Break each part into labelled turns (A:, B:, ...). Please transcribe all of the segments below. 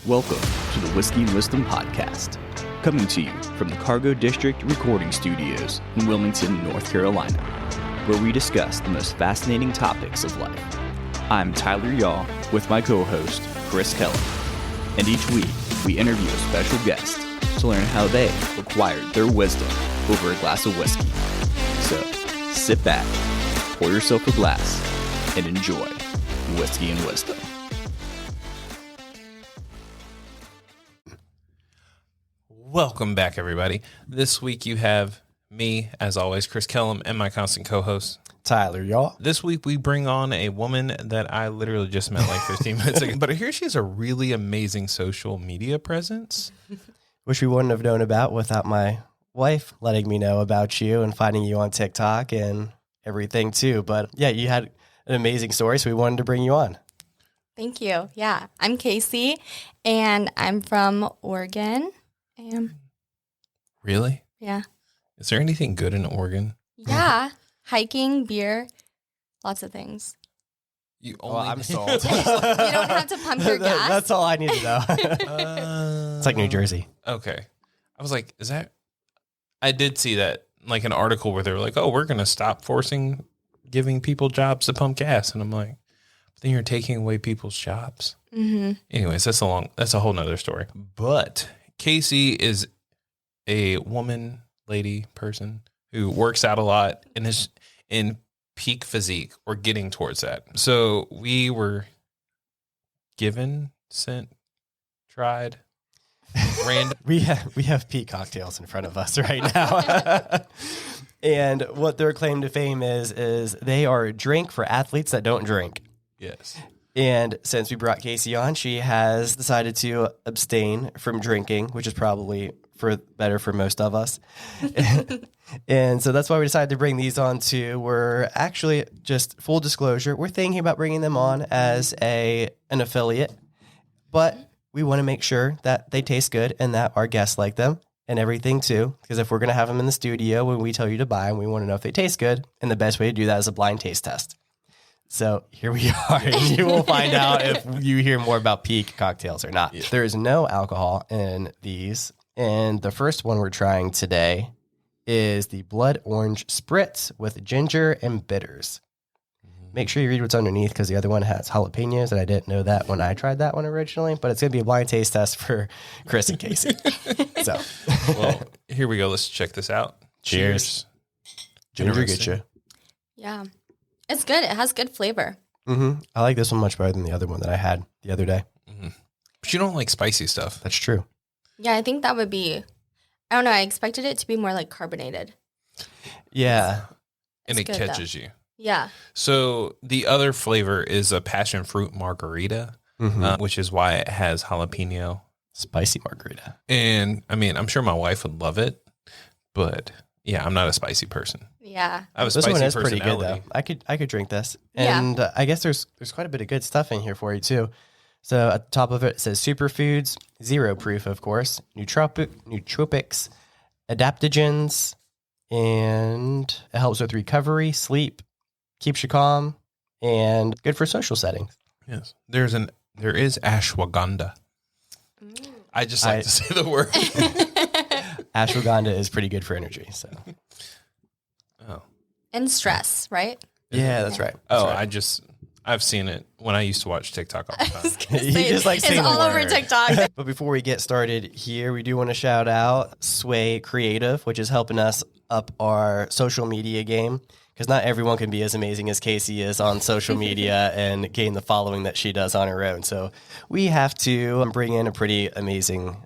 A: Welcome to the Whiskey and Wisdom Podcast, coming to you from the Cargo District Recording Studios in Wilmington, North Carolina, where we discuss the most fascinating topics of life. I'm Tyler Yaw with my co-host, Chris Kellum, and each week we interview a special guest to learn how they acquired their wisdom over a glass of whiskey. So, sit back, pour yourself a glass, and enjoy Whiskey and Wisdom.
B: Welcome back, everybody. This week you have me, as always, Chris Kellum, and my constant co-host,
C: Tyler Yaw.
B: This week we bring on a woman that I literally just met like 15 minutes ago. But here she has a really amazing social media presence.
C: Which we wouldn't have known about without my wife letting me know about you and finding you on TikTok and everything too. But yeah, you had an amazing story, so we wanted to bring you on.
D: Thank you. Yeah, I'm Casey, and I'm from Oregon.
B: Really?
D: Yeah.
B: Is there anything good in Oregon?
D: Yeah. Hiking, beer, lots of things.
C: I'm sold.
D: You don't have to pump your gas.
C: That's all I need to know. It's like New Jersey.
B: Okay. I was like, is that... I did see that, like an article where they were like, oh, we're going to stop giving people jobs to pump gas. And I'm like, but then you're taking away people's jobs.
D: Mm-hmm.
B: Anyways, that's a whole nother story. But Casey is a woman, lady, person who works out a lot and is in peak physique or getting towards that. So we were tried, random.
C: We have peak cocktails in front of us right now. And what their claim to fame is they are a drink for athletes that don't drink.
B: Yes.
C: And since we brought Casey on, she has decided to abstain from drinking, which is probably better for most of us. And so that's why we decided to bring these on too. We're actually, just full disclosure, we're thinking about bringing them on as an affiliate, but we want to make sure that they taste good and that our guests like them and everything too. Because if we're going to have them in the studio when we tell you to buy them, we want to know if they taste good. And the best way to do that is a blind taste test. So here we are, and you will find out if you hear more about peak cocktails or not. Yeah. There is no alcohol in these, and the first one we're trying today is the Blood Orange Spritz with ginger and bitters. Make sure you read what's underneath because the other one has jalapenos, and I didn't know that when I tried that one originally, but it's going to be a blind taste test for Chris and Casey. So,
B: well, here we go. Let's check this out. Cheers.
C: Ginger get you.
D: Yeah. It's good. It has good flavor.
C: Mm-hmm. I like this one much better than the other one that I had the other day.
B: Mm-hmm. But you don't like spicy stuff.
C: That's true.
D: Yeah, I think that would be, I don't know, I expected it to be more like carbonated.
C: Yeah.
B: And it catches you.
D: Yeah.
B: So the other flavor is a passion fruit margarita, which is why it has jalapeno.
C: Spicy margarita.
B: And I mean, I'm sure my wife would love it, but yeah, I'm not a spicy person.
D: Yeah.
B: I have a
C: this
B: spicy
C: one is pretty good
B: personality.
C: though. I could drink this. And I guess there's quite a bit of good stuff in here for you too. So at the top of it says superfoods, zero proof, of course, nootropics, adaptogens, and it helps with recovery, sleep, keeps you calm, and good for social settings.
B: Yes. There is ashwagandha. I just like to say the word.
C: Ashwagandha is pretty good for energy. So.
B: Oh.
D: And stress, right?
C: Yeah, that's right.
B: That's right. I've seen it when I used to watch TikTok all the time.
C: You just like saying
D: it's all over TikTok.
C: But before we get started here, we do want to shout out Sway Creative, which is helping us up our social media game. Because not everyone can be as amazing as Casey is on social media and gain the following that she does on her own. So we have to bring in a pretty amazing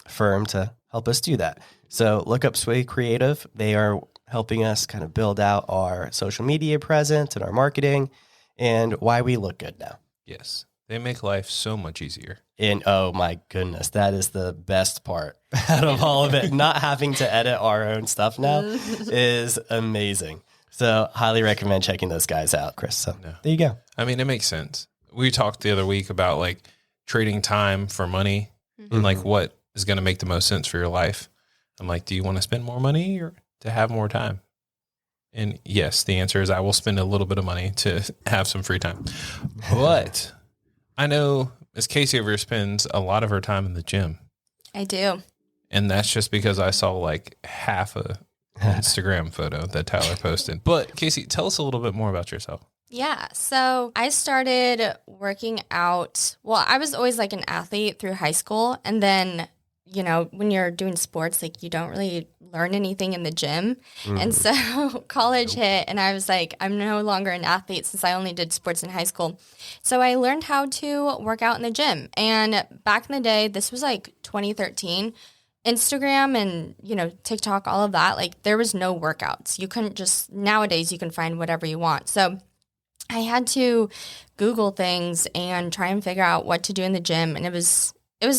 C: firm to help us do that. So look up Sway Creative. They are helping us kind of build out our social media presence and our marketing and why we look good now.
B: Yes. They make life so much easier.
C: And oh my goodness, that is the best part out of all of it. Not having to edit our own stuff now is amazing. So highly recommend checking those guys out, Chris. So There you go.
B: I mean, it makes sense. We talked the other week about like trading time for money and like what is going to make the most sense for your life. I'm like, do you want to spend more money or to have more time? And yes, the answer is I will spend a little bit of money to have some free time. But I know Miss Casey over here spends a lot of her time in the gym.
D: I do.
B: And that's just because I saw like half a Instagram photo that Tyler posted. But Casey, tell us a little bit more about yourself.
D: Yeah. So I started working out. Well, I was always like an athlete through high school. And then, you know, when you're doing sports, like you don't really learn anything in the gym. And so college hit and I was like, I'm no longer an athlete since I only did sports in high school. So I learned how to work out in the gym. And back in the day, this was like 2013. Instagram and, you know, TikTok, all of that, like there was no workouts. You couldn't just, nowadays you can find whatever you want. So I had to Google things and try and figure out what to do in the gym. And it was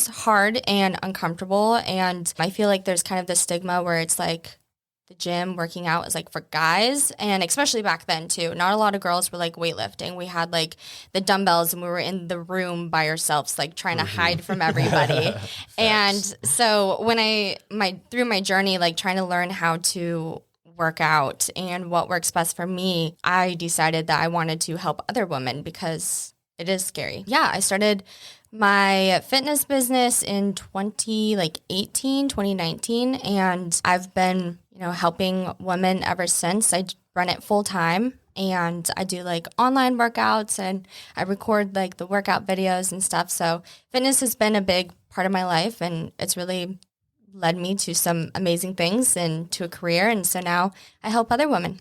D: hard and uncomfortable. And I feel like there's kind of this stigma where it's like the gym working out is like for guys. And especially back then too, not a lot of girls were like weightlifting. We had like the dumbbells and we were in the room by ourselves, like trying to hide from everybody. And so when through my journey, like trying to learn how to work out and what works best for me, I decided that I wanted to help other women because it is scary. Yeah, I started my fitness business in 2019, and I've been, you know, helping women ever since. I run it full time and I do like online workouts and I record like the workout videos and stuff. So fitness has been a big part of my life and it's really led me to some amazing things and to a career. And so now I help other women.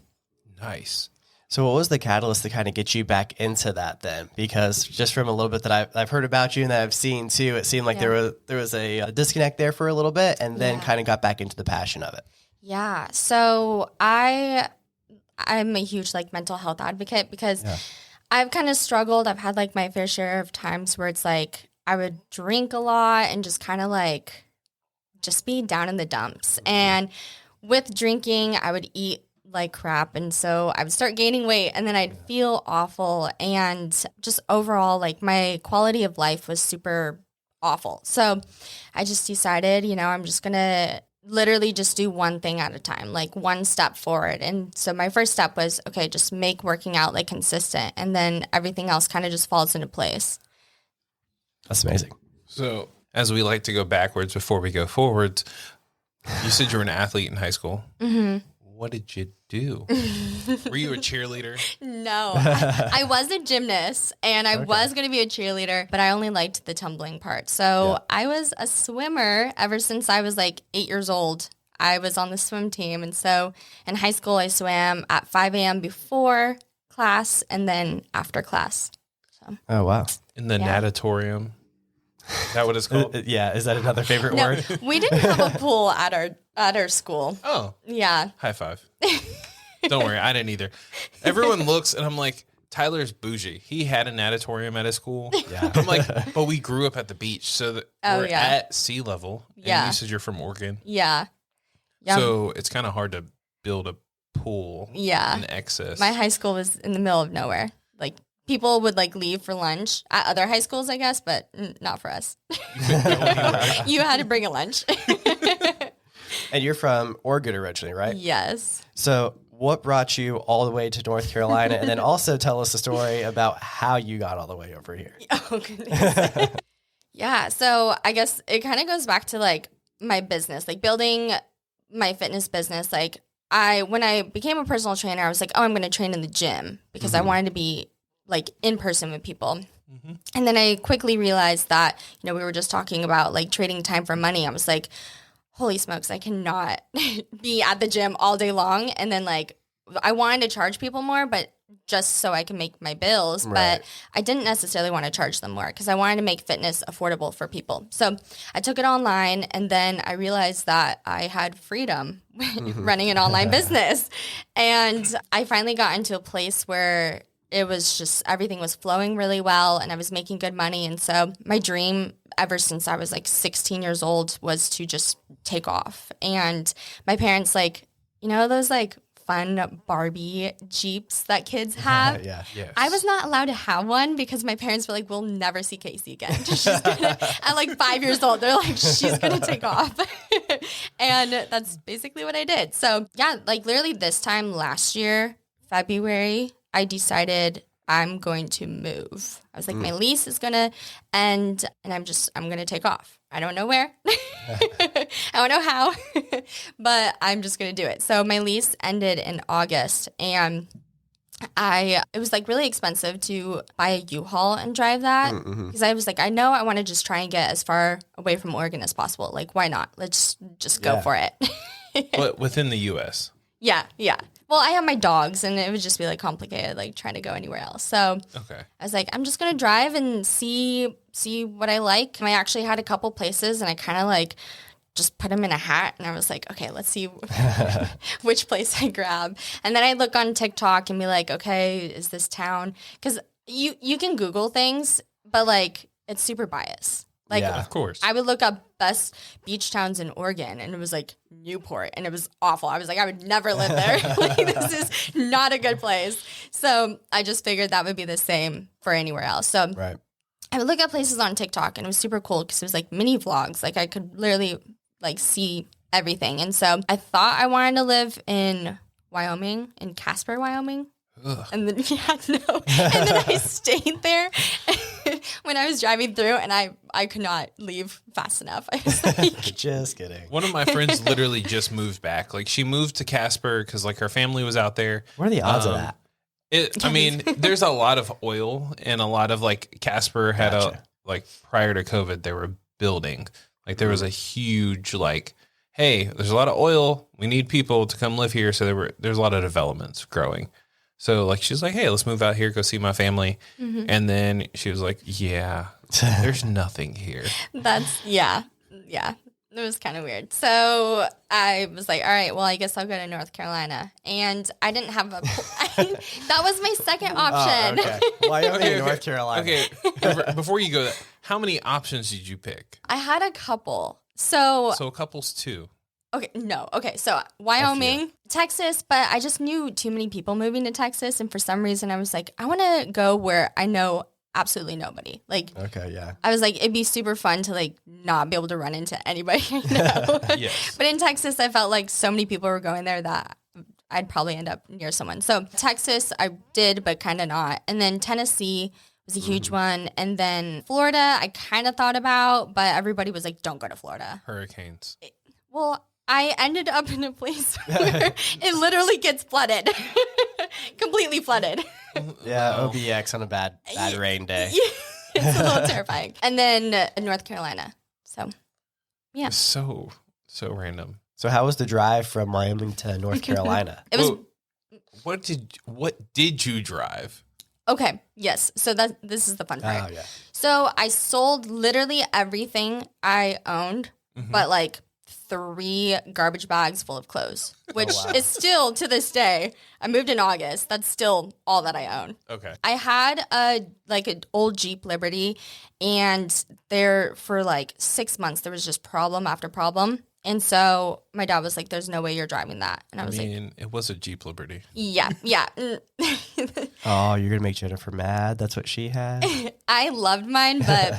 B: Nice.
C: So what was the catalyst to kind of get you back into that then? Because just from a little bit that I've heard about you and that I've seen too, it seemed like there was a disconnect there for a little bit and then kind of got back into the passion of it.
D: Yeah. So I'm a huge like mental health advocate because I've kind of struggled. I've had like my fair share of times where it's like I would drink a lot and just kind of like just be down in the dumps. And with drinking, I would eat like crap. And so I would start gaining weight and then I'd feel awful. And just overall, like my quality of life was super awful. So I just decided, you know, I'm just going to literally just do one thing at a time, like one step forward. And so my first step was, okay, just make working out like consistent. And then everything else kind of just falls into place.
C: That's amazing.
B: So as we like to go backwards before we go forwards, you said you were an athlete in high school. Mm-hmm. What did you do? Were you a cheerleader?
D: No, I was a gymnast and I was going to be a cheerleader, but I only liked the tumbling part. So I was a swimmer ever since I was like 8 years old. I was on the swim team. And so in high school, I swam at 5 a.m. before class and then after class. So.
C: Oh, wow.
B: In the natatorium. Is that what it's called?
C: Yeah. Is that another favorite word?
D: We didn't have a pool at our school.
B: Oh.
D: Yeah.
B: High five. Don't worry. I didn't either. Everyone looks and I'm like, Tyler's bougie. He had a natatorium at his school. Yeah. I'm like, but we grew up at the beach. So that we're at sea level. And you said you're from Oregon.
D: Yeah.
B: So it's kind of hard to build a pool in excess.
D: My high school was in the middle of nowhere. Like, people would like leave for lunch at other high schools, I guess, but not for us. You had to bring a lunch.
C: And you're from Oregon originally, right?
D: Yes.
C: So what brought you all the way to North Carolina? And then also tell us a story about how you got all the way over here.
D: Oh, goodness. Yeah. So I guess it kind of goes back to like my business, like building my fitness business. Like when I became a personal trainer, I was like, oh, I'm going to train in the gym because I wanted to be like in person with people. Mm-hmm. And then I quickly realized that, you know, we were just talking about like trading time for money. I was like, holy smokes, I cannot be at the gym all day long. And then like, I wanted to charge people more, but just so I can make my bills. Right. But I didn't necessarily want to charge them more because I wanted to make fitness affordable for people. So I took it online and then I realized that I had freedom running an online business. And I finally got into a place where it was just everything was flowing really well and I was making good money. And so my dream ever since I was like 16 years old was to just take off. And my parents, like, you know, those like fun Barbie Jeeps that kids have.
C: Yeah.
B: Yes.
D: I was not allowed to have one because my parents were like, we'll never see Casey again. At like 5 years old, they're like, she's going to take off. And that's basically what I did. So yeah, like literally this time last year, February, I decided I'm going to move. I was like, my lease is going to end and I'm going to take off. I don't know where. I don't know how, but I'm just going to do it. So my lease ended in August and it was like really expensive to buy a U-Haul and drive that because I was like, I know I want to just try and get as far away from Oregon as possible. Like, why not? Let's just go for it.
B: But within the U.S.
D: Yeah. Well, I have my dogs, and it would just be like complicated, like trying to go anywhere else. So I was like, I'm just gonna drive and see what I like. And I actually had a couple places, and I kind of like just put them in a hat, and I was like, okay, let's see which place I grab. And then I look on TikTok and be like, okay, is this town? Because you can Google things, but like it's super biased. Like,
B: of course.
D: I would look up best beach towns in Oregon, and it was like Newport, and it was awful. I was like, I would never live there. Like, this is not a good place. So I just figured that would be the same for anywhere else. So I would look up places on TikTok, and it was super cool because it was like mini vlogs. Like, I could literally like see everything. And so I thought I wanted to live in Wyoming, in Casper, Wyoming. Ugh. And then, and then I stayed there when I was driving through, and I could not leave fast enough. I was like,
C: just kidding.
B: One of my friends literally just moved back. Like, she moved to Casper because like her family was out there.
C: What are the odds of that?
B: I mean, there's a lot of oil, and a lot of like Casper had like prior to COVID, they were building. Like, there was a huge like, hey, there's a lot of oil. We need people to come live here. So there's a lot of developments growing. So, like, she's like, hey, let's move out here, go see my family. Mm-hmm. And then she was like, yeah, there's nothing here.
D: Yeah. It was kind of weird. So I was like, all right, well, I guess I'll go to North Carolina. And I didn't have that was my second option.
C: Oh, okay. Wyoming, North Carolina.
B: Okay, before you go, how many options did you pick?
D: I had a couple. So
B: a couple's two.
D: Okay, no. Okay, so Wyoming, Texas, but I just knew too many people moving to Texas, and for some reason I was like, I want to go where I know absolutely nobody. Like, I was like, it'd be super fun to like not be able to run into anybody I know.
B: Yes.
D: But in Texas, I felt like so many people were going there that I'd probably end up near someone. So Texas, I did, but kind of not. And then Tennessee was a huge one. And then Florida, I kind of thought about, but everybody was like, don't go to Florida.
B: Hurricanes.
D: Well, I ended up in a place where it literally gets flooded, completely flooded.
C: Yeah, OBX on a bad rain day.
D: It's a little terrifying. And then North Carolina. So, yeah.
B: So random.
C: So how was the drive from Wyoming to North Carolina?
D: It was.
B: What did you drive?
D: Okay. Yes. So this is the fun part.
C: Oh, yeah.
D: So I sold literally everything I owned, but like 3 garbage bags full of clothes, which is still to this day. I moved in August. That's still all that I own.
B: Okay.
D: I had an old Jeep Liberty, and there for like 6 months there was just problem after problem. And so my dad was like, "There's no way you're driving that." And I was like,
B: it was a Jeep Liberty.
D: Yeah.
C: Oh, you're gonna make Jennifer mad. That's what she had.
D: I loved mine, but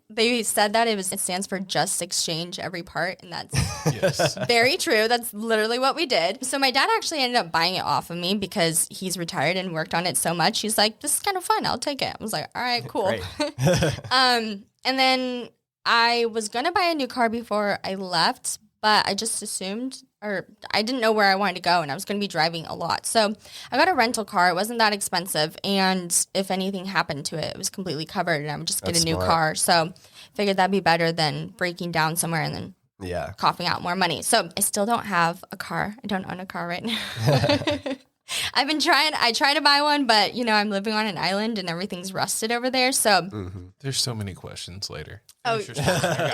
D: they said that it stands for just exchange every part, and that's very true. That's literally what we did. So my dad actually ended up buying it off of me because he's retired and worked on it so much. He's like, "This is kind of fun. I'll take it." I was like, "All right, cool." And then I was gonna buy a new car before I left, but I just assumed, or I didn't know where I wanted to go, and I was going to be driving a lot. So I got a rental car. It wasn't that expensive, and if anything happened to it, it was completely covered, and I would just get a new car. So figured that'd be better than breaking down somewhere and then coughing out more money. So I still don't have a car. I don't own a car right now. I tried to buy one, but I'm living on an island and everything's rusted over there. So
B: there's so many questions later.
D: Oh,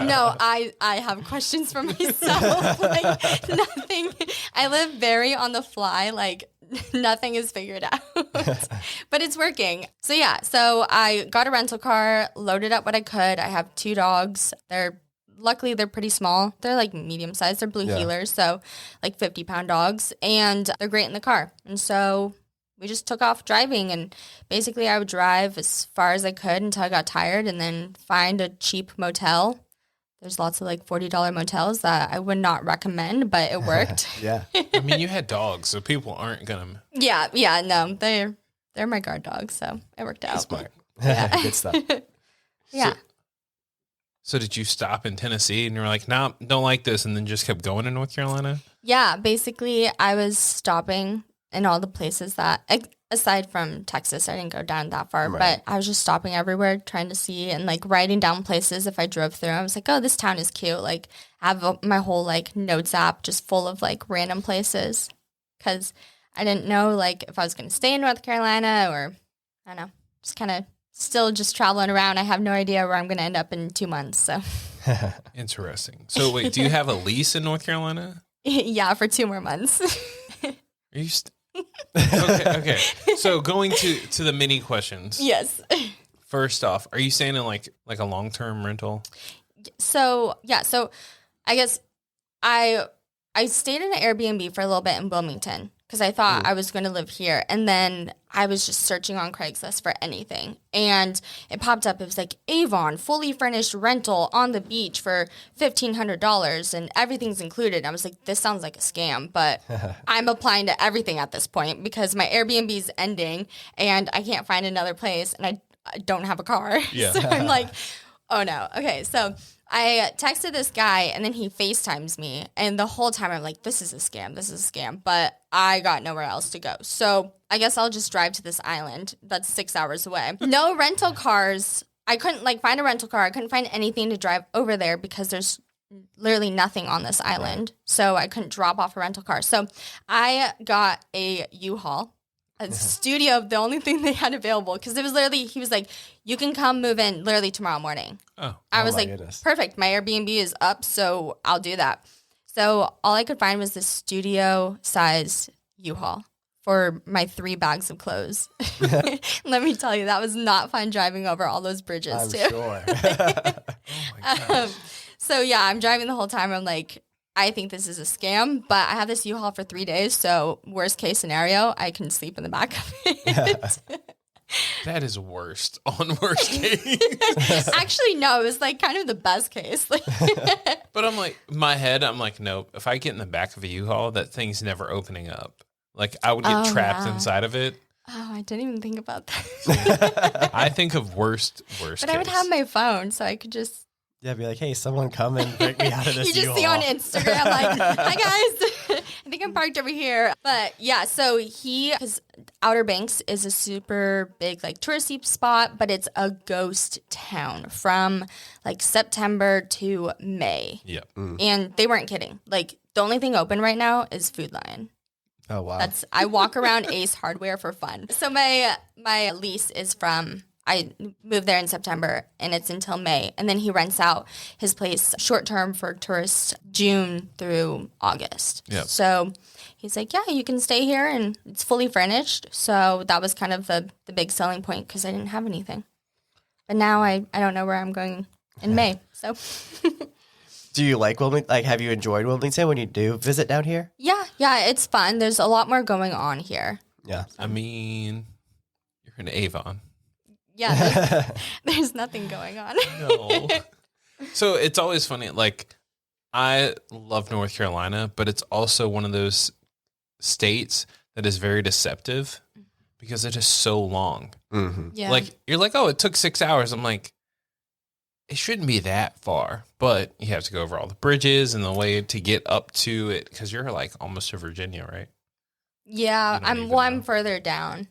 D: no, I have questions for myself. Like, nothing. I live very on the fly. Like, nothing is figured out, but it's working. So so I got a rental car, loaded up what I could. I have 2 dogs. Luckily, they're pretty small. They're like medium sized. They're blue heelers, so like 50-pound dogs, and they're great in the car. And so we just took off driving, and basically I would drive as far as I could until I got tired and then find a cheap motel. There's lots of like $40 motels that I would not recommend, but it worked.
C: Yeah.
B: I mean, you had dogs, so people aren't going to.
D: Yeah, no, they're they're my guard dogs, so it worked out.
C: Smart.
D: Yeah.
C: Good stuff.
D: Yeah.
B: So did you stop in Tennessee and you're like, nah, don't like this, and then just kept going to North Carolina?
D: Yeah, basically, I was stopping in all the places that, aside from Texas, I didn't go down that far,
C: Right.
D: but I was just stopping everywhere trying to see and like writing down places if I drove through. I was like, oh, this town is cute. Like, I have my whole like notes app just full of like random places because I didn't know like if I was going to stay in North Carolina or I don't know, just kind of still just traveling around. I have no idea where I'm going to end up in 2 months. So,
B: Interesting. So wait, do you have a lease in North Carolina?
D: yeah, for 2 more months.
B: Are you okay. So going to the mini questions.
D: Yes.
B: First off, are you staying in like a long-term rental?
D: So, yeah, so I guess I stayed in an Airbnb for a little bit in Wilmington because I thought I was going to live here. And then I was just searching on Craigslist for anything. And it popped up. It was like Avon, fully furnished rental on the beach for $1,500 and everything's included. I was like, this sounds like a scam, but I'm applying to everything at this point because my Airbnb is ending and I can't find another place and I don't have a car.
B: Yeah.
D: So I'm like, oh no. Okay, so I texted this guy and then he FaceTimes me. And the whole time I'm like, this is a scam. But I got nowhere else to go. So I guess I'll just drive to this island that's 6 hours away. No rental cars. I couldn't like find a rental car. I couldn't find anything to drive over there because there's literally nothing on this island. So I couldn't drop off a rental car. So I got a U-Haul. A studio, the only thing they had available, because it was literally, he was like, you can come move in literally tomorrow morning.
B: Oh.
D: I was
C: my
D: like,
C: goodness.
D: perfect. My Airbnb is up, so I'll do that. So all I could find was this studio size U-Haul for my 3 bags of clothes. Let me tell you, that was not fun driving over all those bridges
C: I'm
D: too.
C: sure.
B: Oh my gosh.
D: So yeah, I'm driving the whole time. I'm like, I think this is a scam, but I have this U-Haul for 3 days. So worst case scenario, I can sleep in the back of it.
B: That is worst on worst case.
D: Actually, no, it was like kind of the best case.
B: But I'm like, my head, I'm like, nope. If I get in the back of a U-Haul, that thing's never opening up. Like I would get trapped
D: yeah.
B: inside of it.
D: Oh, I didn't even think about that.
B: I think of worst
D: But
B: case.
D: I would have my phone, so I could just.
C: Yeah, be like, hey, someone come and break me out of this
D: You just
C: U-Haul.
D: see on Instagram, like, hi guys, I think I'm parked over here. But yeah, so because Outer Banks is a super big, like, touristy spot, but it's a ghost town from like September to May.
B: Yep.
D: And they weren't kidding. Like, the only thing open right now is Food Lion.
C: Oh, wow.
D: I walk around Ace Hardware for fun. So my lease is from. I moved there in September and it's until May. And then he rents out his place short term for tourists June through August.
B: Yep.
D: So he's like, yeah, you can stay here and it's fully furnished. So that was kind of the big selling point because I didn't have anything. But now I don't know where I'm going in May. So
C: Do you like Wilmington? Like, have you enjoyed Wilmington when you do visit down here?
D: yeah, it's fun. There's a lot more going on here.
C: Yeah.
B: I mean, you're in Avon.
D: Yeah, there's nothing going on.
B: No. So it's always funny. Like, I love North Carolina, but it's also one of those states that is very deceptive because it is so long.
C: Mm-hmm.
D: Yeah.
B: Like, you're like, oh, it took 6 hours. I'm like, it shouldn't be that far, but you have to go over all the bridges and the way to get up to it because you're like almost to Virginia, right?
D: Yeah,
B: You don't even
D: I'm
B: know.
D: further down.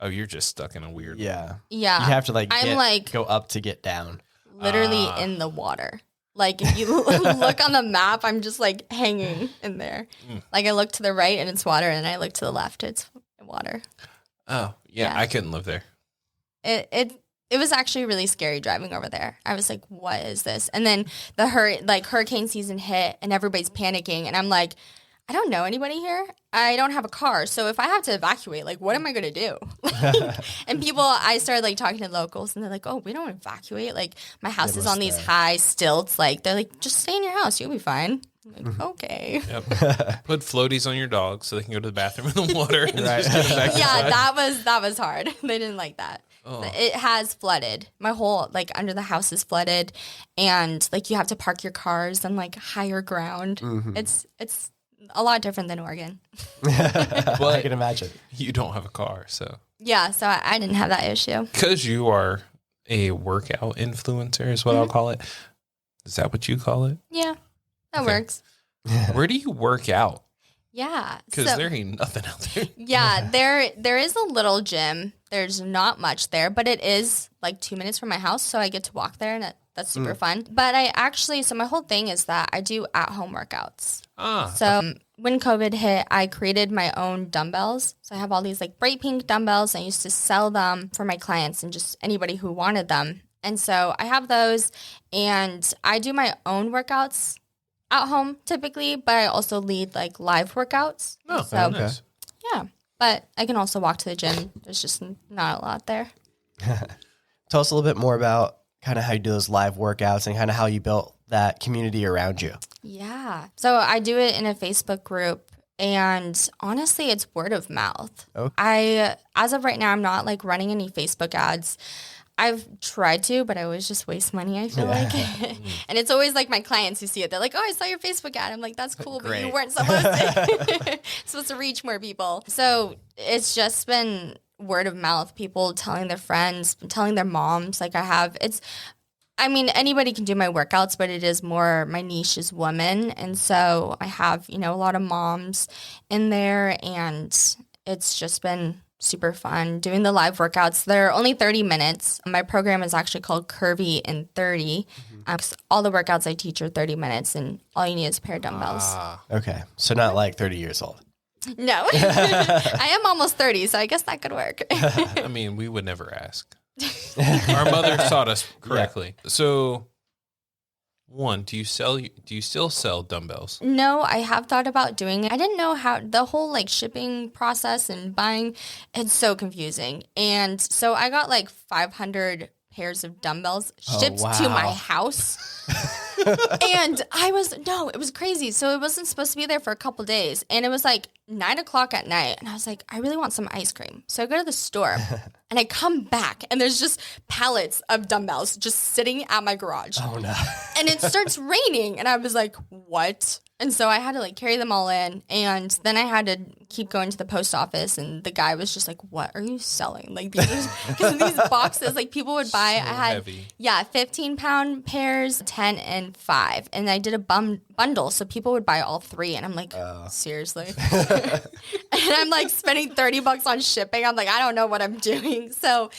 B: Oh, you're just stuck in a weird.
C: Yeah.
D: Yeah.
C: You have to, like,
D: I'm, like-
C: go up to get down.
D: Literally in the water. Like if you look on the map, I'm just like hanging in there. Like I look to the right and it's water, and I look to the left, it's water.
B: Oh, yeah,
D: Yeah.
B: I couldn't live there.
D: It was actually really scary driving over there. I was like, what is this? And then the hurricane season hit and everybody's panicking, and I'm like, I don't know anybody here. I don't have a car. So if I have to evacuate, like, what am I going to do? And I started, like, talking to locals, and they're like, oh, we don't evacuate. Like, my house is
C: must
D: on these
C: stay.
D: high stilts. Like, they're like, just stay in your house. You'll be fine. I'm like, okay.
B: Yep. Put floaties on your dog so they can go to the bathroom in the water and
C: Right.
B: just get them back
D: Yeah,
B: inside.
D: that was hard. They didn't like that.
B: Oh.
D: It has flooded. My whole, like, under the house is flooded. And, like, you have to park your cars on, like, higher ground.
C: Mm-hmm.
D: It's a lot different than Oregon.
C: I
B: But
C: can imagine.
B: you don't have a car, so
D: Yeah, so I didn't have that issue.
B: Because you are a workout influencer is what I'll call it. Is that what you call it?
D: Yeah, that
B: Okay.
D: works.
B: Where do you work out?
D: Yeah.
B: Because there ain't nothing out there.
D: Yeah, there is a little gym. There's not much there, but it is like 2 minutes from my house, so I get to walk there, and that's super fun. But so my whole thing is that I do at-home workouts. So when COVID hit, I created my own dumbbells. So I have all these like bright pink dumbbells. I used to sell them for my clients and just anybody who wanted them. And so I have those, and I do my own workouts at home typically, but I also lead like live workouts.
B: Oh,
D: so
B: nice.
D: yeah, but I can also walk to the gym. There's just not a lot there.
C: Tell us a little bit more about kind of how you do those live workouts and kind of how you built that community around you.
D: Yeah. So I do it in a Facebook group, and honestly, it's word of mouth.
C: Okay.
D: As of right now, I'm not like running any Facebook ads. I've tried to, but I always just waste money, I feel like. And it's always like my clients who see it. They're like, oh, I saw your Facebook ad. I'm like, that's cool, but you weren't supposed to reach more people. So it's just been word of mouth, people telling their friends, telling their moms. Like anybody can do my workouts, but it is more, my niche is women. And so I have, a lot of moms in there, and it's just been super fun doing the live workouts. They're only 30 minutes. My program is actually called Curvy in 30. All the workouts I teach are 30 minutes, and all you need is a pair of dumbbells.
C: Okay. So not like 30 years old.
D: No. I am almost 30, so I guess that could work.
B: I mean, we would never ask. Our mother taught us correctly. Yeah. So, do you still sell dumbbells?
D: No, I have thought about doing it. I didn't know how the whole like shipping process and buying, it's so confusing. And so I got like 500 pairs of dumbbells shipped to my house. And it was crazy. So it wasn't supposed to be there for a couple days. And it was like 9:00 at night. And I was like, I really want some ice cream. So I go to the store and I come back, and there's just pallets of dumbbells just sitting at my garage.
C: Oh, no.
D: And it starts raining. And I was like, what? And so I had to like carry them all in. And then I had to keep going to the post office. And the guy was just like, what are you selling? Like these boxes, like people would buy.
B: So
D: I had,
B: heavy.
D: 15-pound pairs, 10 and 5. And I did a bundle. So people would buy all 3. And I'm like, seriously? And I'm like spending $30 on shipping. I'm like, I don't know what I'm doing. So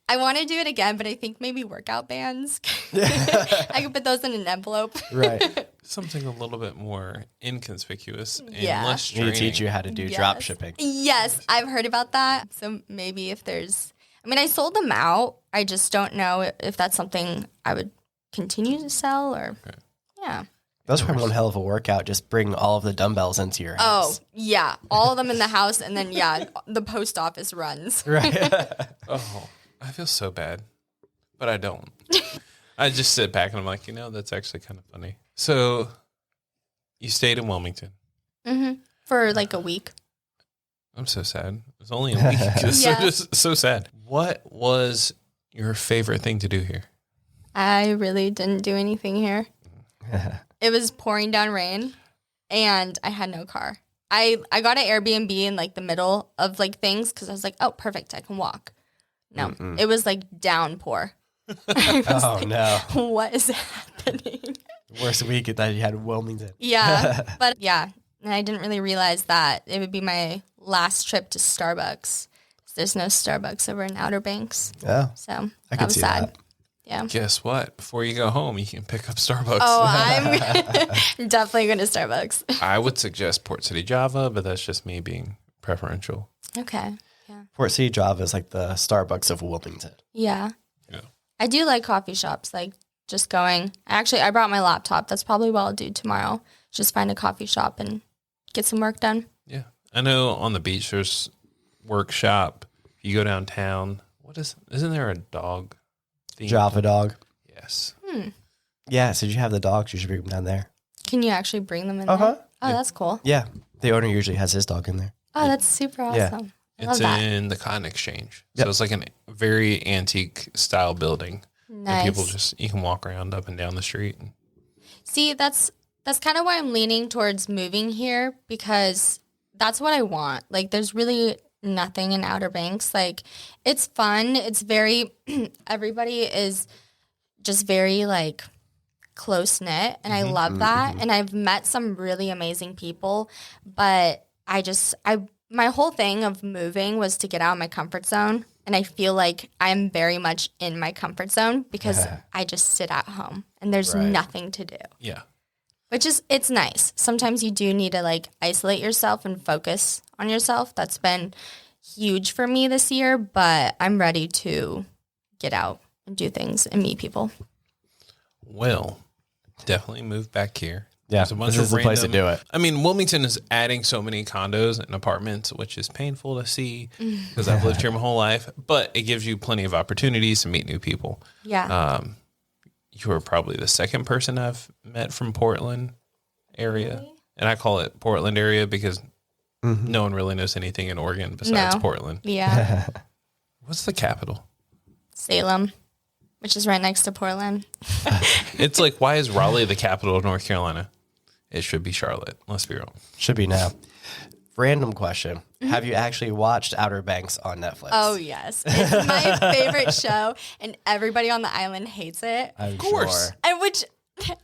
D: I want to do it again, but I think maybe workout bands. I could put those in an envelope.
C: Right.
B: Something a little bit more inconspicuous and
D: Yeah.
B: less
C: Need
B: draining.
C: to teach you how to do drop shipping.
D: Yes, I've heard about that. So maybe if there's, I sold them out. I just don't know if that's something I would continue to sell or, yeah.
C: That's probably one hell of a workout. Just bring all of the dumbbells into your house.
D: Oh, yeah. All of them in the house, and then, the post office runs.
C: Right.
B: Oh, I feel so bad, but I don't. I just sit back and I'm like, that's actually kind of funny. So you stayed in Wilmington.
D: Mm-hmm. For like a week.
B: I'm so sad. It was only a week. It's so sad. What was your favorite thing to do here?
D: I really didn't do anything here. It was pouring down rain, and I had no car. I got an Airbnb in like the middle of like things because I was like, oh, perfect, I can walk. No, it was like downpour.
C: Oh, no.
D: What is happening?
C: Worst week that you had in Wilmington.
D: Yeah, but and I didn't really realize that it would be my last trip to Starbucks. There's no Starbucks over in Outer Banks.
C: Oh,
D: So
C: I
D: that
C: can
D: was
C: see
D: sad.
C: that.
D: Yeah.
B: Guess what? Before you go home, you can pick up Starbucks.
D: Oh, I'm definitely going to Starbucks.
B: I would suggest Port City Java, but that's just me being preferential.
D: Okay. Yeah.
C: Port City Java is like the Starbucks of Wilmington.
D: Yeah.
B: Yeah.
D: I do like coffee shops, like just going. I brought my laptop. That's probably what I'll do tomorrow. Just find a coffee shop and get some work done.
B: Yeah. I know on the beach there's workshop. You go downtown. Isn't there a dog theme?
C: Java dog.
B: Yes.
C: Yeah, so you have the dogs, you should bring them down there.
D: Can you actually bring them in
C: Uh-huh.
D: there? Oh, that's cool.
C: Yeah, the owner usually has his dog in there.
D: Oh, that's super
C: Yeah.
D: awesome. I
B: It's
D: love that.
B: in the Cotton Exchange.
C: Yep.
B: So it's like a very antique style building.
D: Nice.
B: And people you can walk around up and down the street.
D: See, that's kind of why I'm leaning towards moving here, because that's what I want. Like, there's really nothing in Outer Banks. Like, it's fun. It's very, everybody is just very, like, close-knit, and I love that. And I've met some really amazing people, but my whole thing of moving was to get out of my comfort zone, and I feel like I'm very much in my comfort zone because I just sit at home, and there's nothing to do.
B: Yeah.
D: Which is, it's nice. Sometimes you do need to, like, isolate yourself and focus on yourself. That's been huge for me this year, but I'm ready to get out and do things and meet people.
B: Well, definitely move back here.
C: Yeah,
B: There's a bunch
C: this is
B: of
C: the place to
B: random-
C: do it.
B: I mean, Wilmington is adding so many condos and apartments, which is painful to see because I've lived here my whole life, but it gives you plenty of opportunities to meet new people.
D: Yeah.
B: You are probably the second person I've met from Portland area. Really? And I call it Portland area because no one really knows anything in Oregon besides Portland.
D: Yeah.
B: What's the capital?
D: Salem, which is right next to Portland.
B: It's like, why is Raleigh the capital of North Carolina? It should be Charlotte. Let's be real.
C: Should be now. Random question. Have you actually watched Outer Banks on Netflix?
D: Oh, yes. It's my favorite show, and everybody on the island hates it.
C: Of
B: course.
D: And which,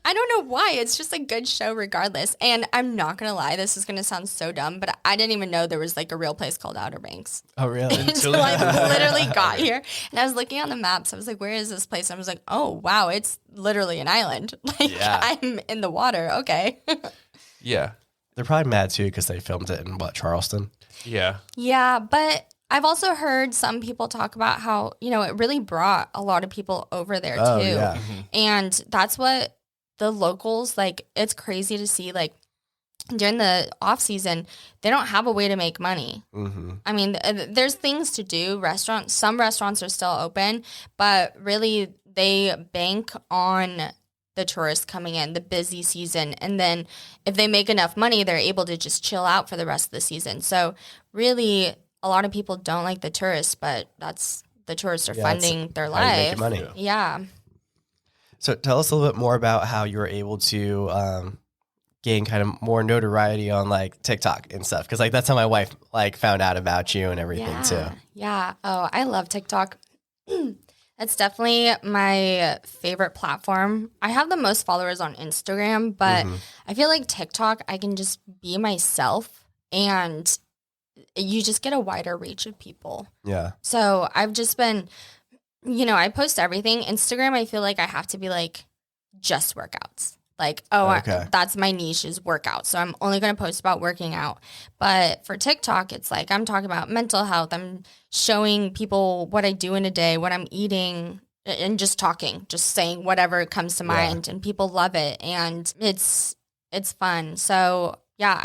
D: I don't know why. It's just a good show regardless. And I'm not going to lie. This is going to sound so dumb, but I didn't even know there was like a real place called Outer Banks.
C: Oh, really?
D: Until I literally got here. And I was looking on the maps. I was like, where is this place? And I was like, oh, wow. It's literally an island. Like, I'm in the water. Okay.
B: Yeah.
C: They're probably mad, too, because they filmed it in, Charleston?
B: Yeah.
D: Yeah, but I've also heard some people talk about how, you know, it really brought a lot of people over there, too.
C: Yeah.
D: And that's what the locals, like, it's crazy to see, like, during the off season, they don't have a way to make money. I mean, there's things to do. Some restaurants are still open, but really they bank on the tourists coming in, the busy season. And then if they make enough money, they're able to just chill out for the rest of the season. So really, a lot of people don't like the tourists, but the tourists are funding their life.
C: Money.
D: Yeah.
C: So tell us a little bit more about how you were able to gain kind of more notoriety on like TikTok and stuff. Because like that's how my wife like found out about you and everything too.
D: Yeah. Oh, I love TikTok. That's definitely my favorite platform. I have the most followers on Instagram, but I feel like TikTok, I can just be myself and you just get a wider reach of people. Yeah. So I've just been, you know, I post everything. Instagram, I feel like I have to be like just workouts. Like, that's my niche is workout. So I'm only going to post about working out. But for TikTok, it's like I'm talking about mental health. I'm showing people what I do in a day, what I'm eating, and just talking, just saying whatever comes to mind. And people love it. And it's fun. So yeah,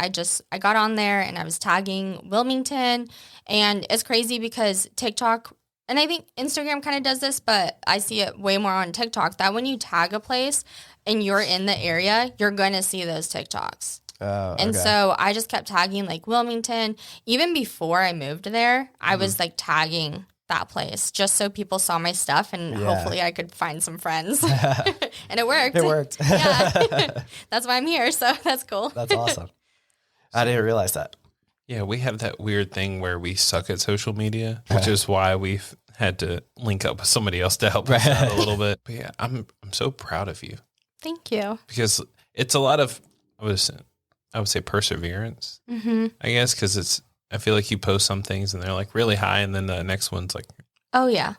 D: I got on there and I was tagging Wilmington. And it's crazy because TikTok, and I think Instagram kind of does this, but I see it way more on TikTok, that when you tag a place and you're in the area, you're going to see those TikToks. And so I just kept tagging like Wilmington. Even before I moved there, I was like tagging that place just so people saw my stuff and hopefully I could find some friends. And it worked.
C: It worked.
D: Yeah. That's why I'm here. So that's cool.
C: That's awesome. I didn't realize that.
B: Yeah, we have that weird thing where we suck at social media, which is why we've had to link up with somebody else to help us out a little bit. But yeah, I'm so proud of you.
D: Thank you.
B: Because it's a lot of, I would say perseverance, I guess, because I feel like you post some things and they're like really high and then the next one's like.
D: Oh, yeah.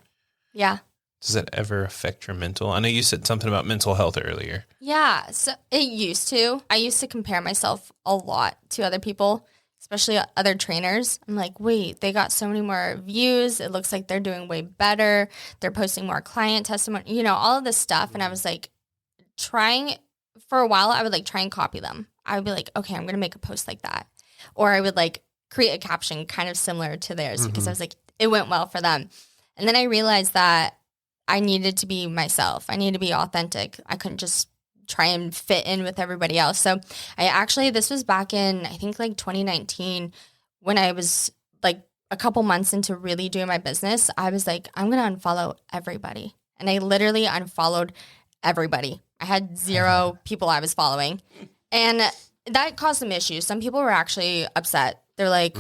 D: Yeah.
B: Does that ever affect your mental? I know you said something about mental health earlier.
D: Yeah, so it used to. I used to compare myself a lot to other people, especially other trainers. I'm like, wait, they got so many more views. It looks like they're doing way better. They're posting more client testimony, you know, all of this stuff. And I was like for a while, I would like try and copy them. I would be like, okay, I'm going to make a post like that. Or I would like create a caption kind of similar to theirs because I was like, it went well for them. And then I realized that I needed to be myself. I needed to be authentic. I couldn't just try and fit in with everybody else. So this was back in, I think like 2019 when I was like a couple months into really doing my business. I was like, I'm going to unfollow everybody. And I literally unfollowed everybody. I had 0 people I was following. And that caused some issues. Some people were actually upset. They're like,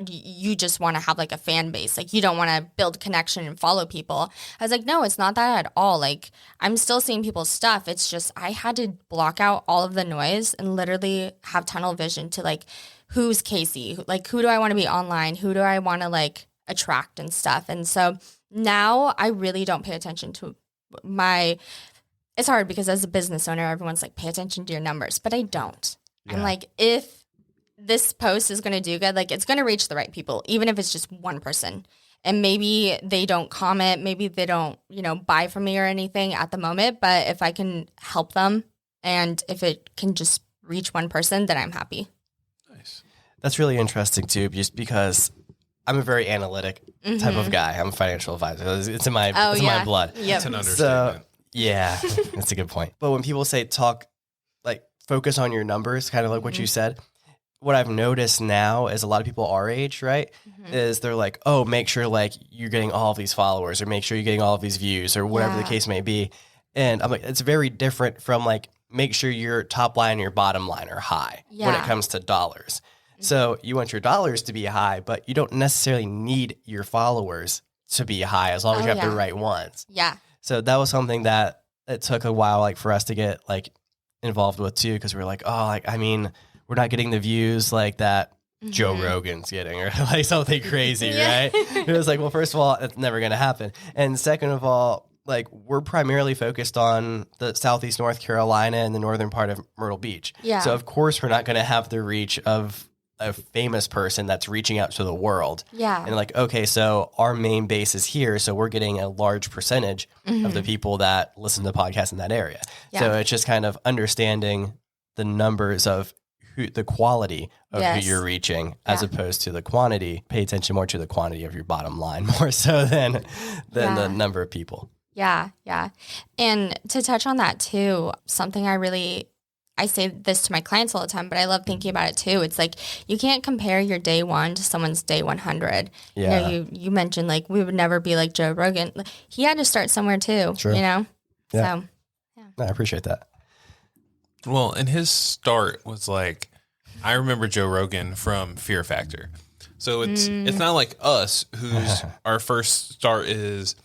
D: you just want to have like a fan base. Like you don't want to build connection and follow people. I was like, no, it's not that at all. Like I'm still seeing people's stuff. It's just I had to block out all of the noise and literally have tunnel vision to like, who's Casey? Like who do I want to be online? Who do I want to like attract and stuff? And so now I really don't pay attention to it's hard because as a business owner, everyone's like, pay attention to your numbers, but I don't. Yeah. I'm like, if this post is going to do good, like it's going to reach the right people, even if it's just one person. And maybe they don't comment, maybe they don't, buy from me or anything at the moment. But if I can help them and if it can just reach one person, then I'm happy.
B: Nice.
C: That's really interesting too, just because I'm a very analytic type of guy. I'm a financial advisor. It's in my my blood.
D: Yep.
B: That's an understatement.
C: Yeah, that's a good point. But when people say focus on your numbers, kind of like what you said, what I've noticed now is a lot of people our age, right, is they're like, oh, make sure like you're getting all of these followers or make sure you're getting all of these views or whatever the case may be. And I'm like, it's very different from like, make sure your top line and your bottom line are high when it comes to dollars. So you want your dollars to be high, but you don't necessarily need your followers to be high as long as you have the right ones.
D: Yeah.
C: So that was something that it took a while, like for us to get like involved with too, because we were like, oh, like we're not getting the views like that Joe Rogan's getting, or like something crazy, right? It was like, well, first of all, it's never going to happen, and second of all, like we're primarily focused on the Southeast North Carolina and the northern part of Myrtle Beach. Yeah. So of course we're not going to have the reach of a famous person that's reaching out to the world. Yeah. And like, okay, so our main base is here. So we're getting a large percentage of the people that listen to podcasts in that area. Yeah. So it's just kind of understanding the numbers of the quality of who you're reaching as opposed to the quantity. Pay attention more to the quantity of your bottom line more so than the number of people.
D: Yeah. Yeah. And to touch on that too, something I say this to my clients all the time, but I love thinking about it too. It's like you can't compare your day 1 to someone's day 100. Yeah. You mentioned like we would never be like Joe Rogan. He had to start somewhere too. True. Yeah. So, yeah.
C: No, I appreciate that.
B: Well, and his start was like, I remember Joe Rogan from Fear Factor. So it's not like us whose our first start is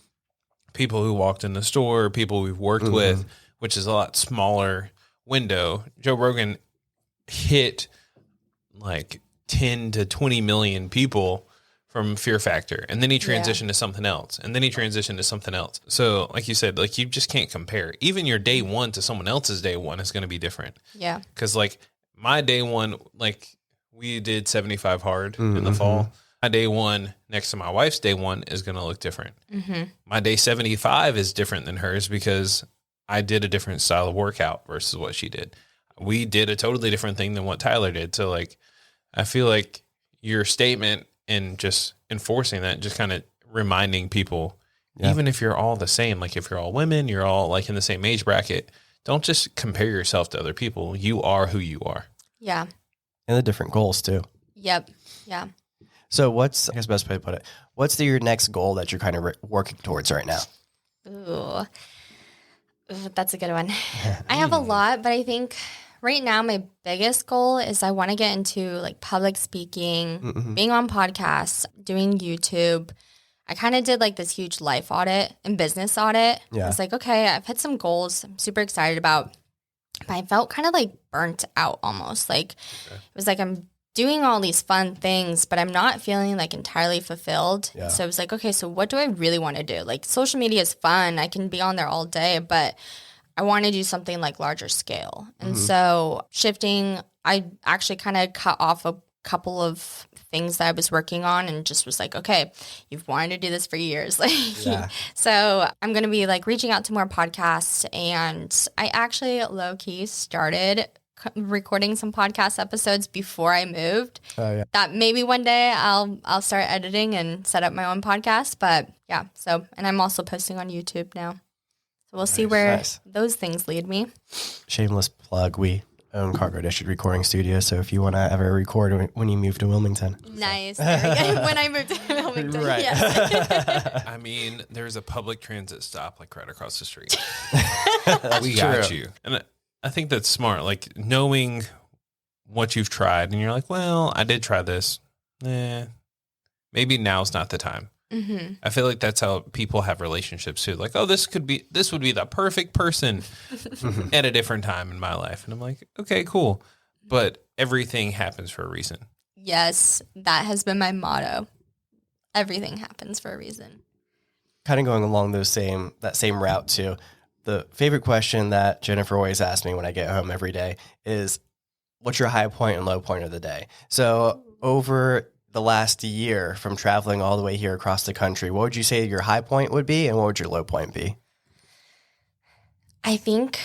B: people who walked in the store, people we've worked with, which is a lot smaller window. Joe Rogan hit like 10 to 20 million people from Fear Factor, and then he transitioned to something else, and then he transitioned to something else. So like you said, like you just can't compare. Even your day 1 to someone else's day 1 is going to be different. Yeah. Because like my day 1, like we did 75 hard in the fall. My day 1 next to my wife's day 1 is going to look different. My day 75 is different than hers because I did a different style of workout versus what she did. We did a totally different thing than what Tyler did. So like, I feel like your statement and just enforcing that, just kind of reminding people, even if you're all the same, like if you're all women, you're all like in the same age bracket, don't just compare yourself to other people. You are who you are. Yeah.
C: And the different goals too.
D: Yep. Yeah.
C: So what's, I guess the best way to put it, what's your next goal that you're kind of working towards right now?
D: Ooh, that's a good one. I have a lot, but I think right now my biggest goal is I want to get into like public speaking, being on podcasts, doing YouTube. I kind of did like this huge life audit and business audit. Yeah. It's like, okay, I've hit some goals I'm super excited about, but I felt kind of like burnt out almost. Like it was like I'm doing all these fun things, but I'm not feeling like entirely fulfilled. Yeah. So it was like, okay, so what do I really want to do? Like social media is fun. I can be on there all day, but I want to do something like larger scale. And so shifting, I actually kind of cut off a couple of things that I was working on and just was like, okay, you've wanted to do this for years. So I'm going to be like reaching out to more podcasts. And I actually low key started recording some podcast episodes before I moved. That maybe one day I'll start editing and set up my own podcast. But yeah, so, and I'm also posting on YouTube now. So we'll see where those things lead me.
C: Shameless plug. We own Cargo District Recording Studio. So if you want to ever record when you move to Wilmington.
D: Nice. When I moved to Wilmington. Right. Yes.
B: I mean, there's a public transit stop like right across the street.
C: We got you.
B: And I think that's smart. Like knowing what you've tried and you're like, well, I did try this. maybe now's not the time.
D: Mm-hmm.
B: I feel like that's how people have relationships too. Like, oh, this would be the perfect person at a different time in my life. And I'm like, okay, cool. But everything happens for a reason.
D: Yes, that has been my motto. Everything happens for a reason.
C: Kind of going along that same route too. The favorite question that Jennifer always asks me when I get home every day is, what's your high point and low point of the day? So over the last year from traveling all the way here across the country, what would you say your high point would be and what would your low point be?
D: I think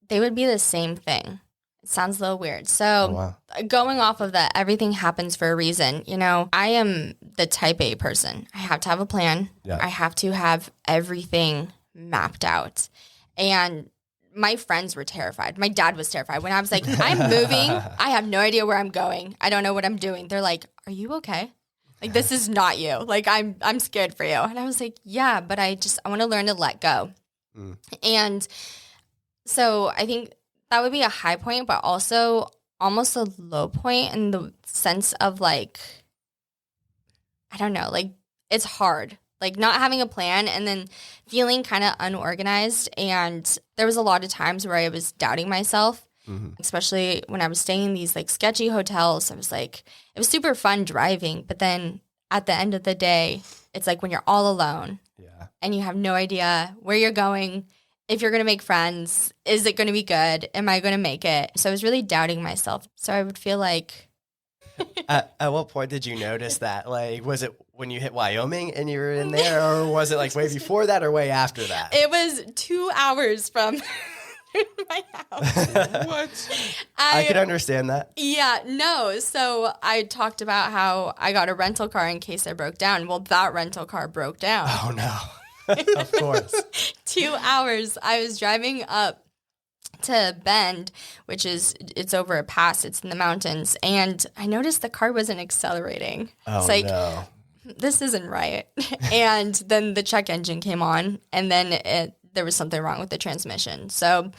D: they would be the same thing. It sounds a little weird. So
C: wow.
D: Going off of that, everything happens for a reason. You know, I am the type A person. I have to have a plan.
C: Yeah.
D: I have to have everything mapped out. And my friends were terrified. My dad was terrified. When I was like, I'm moving, I have no idea where I'm going. I don't know what I'm doing. They're like, are you okay? Like, this is not you. Like, I'm scared for you. And I was like, yeah, but I want to learn to let go. And so I think that would be a high point, but also almost a low point in the sense of like, I don't know, like it's hard, like not having a plan and then feeling kind of unorganized. And there was a lot of times where I was doubting myself, especially when I was staying in these like sketchy hotels. I was like, it was super fun driving, but then at the end of the day, it's like when you're all alone and you have no idea where you're going, if you're going to make friends, is it going to be good? Am I going to make it? So I was really doubting myself. So I would feel like...
C: At what point did you notice that? Like, was it when you hit Wyoming and you were in there, or was it like way before that or way after that?
D: It was 2 hours from my house.
B: What?
C: I could understand that.
D: Yeah, no. So I talked about how I got a rental car in case I broke down. Well, that rental car broke down.
C: Oh, no. Of course.
D: 2 hours. I was driving up to Bend, it's over a pass. It's in the mountains. And I noticed the car wasn't accelerating.
C: Oh,
D: it's like,
C: no.
D: This isn't right. And then the check engine came on, and then there was something wrong with the transmission. So